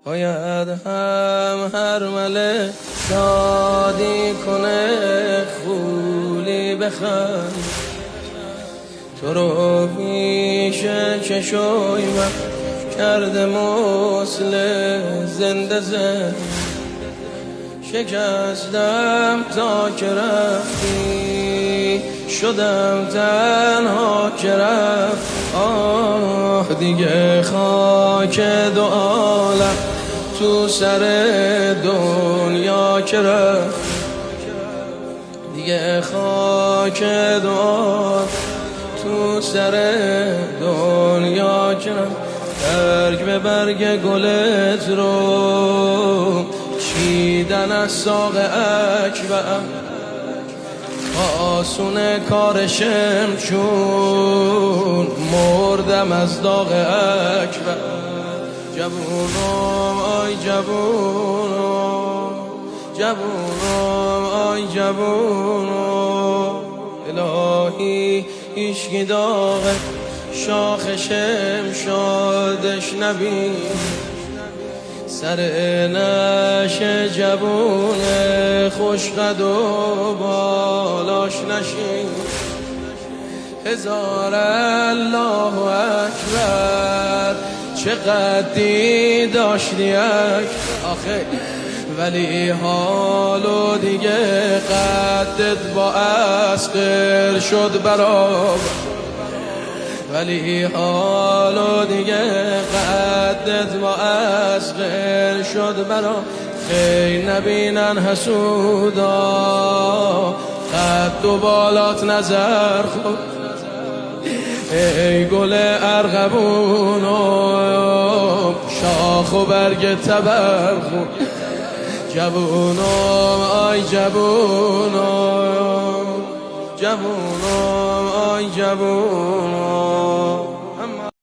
باید هم هر مله شادی کنه خولی بخند تو رو پیش چشوی من کرده مثل زنده زن شکستم تا که رفتی شدم تنها که رفت آه دیگه خاک دو عالم تو سر دنیا که رفت دیگه خاک دو عالم تو سر دنیا که رفت برگ به برگ گلت رو چیدن از ساق اکبر آسونه کارشم چون مردم از داغ اکبر جوونم آی جوونم جوونم آی جوونم الهی عشقی داغ شاخشم شادش نبین سر نشه جوون خوشقد و بالاش نشین هزار الله اکبر چه قدی داشتی آخه ولی حالو دیگه قدت با اسقر شد برابر ولی حالو دیگه قدت با اسقر شد برا خیلی نبینن حسودا قد و بالات نظر خود ای گل ارغبونم شاخ و برگ تبر خود جوونم آی جوونم جوونم آی جوونم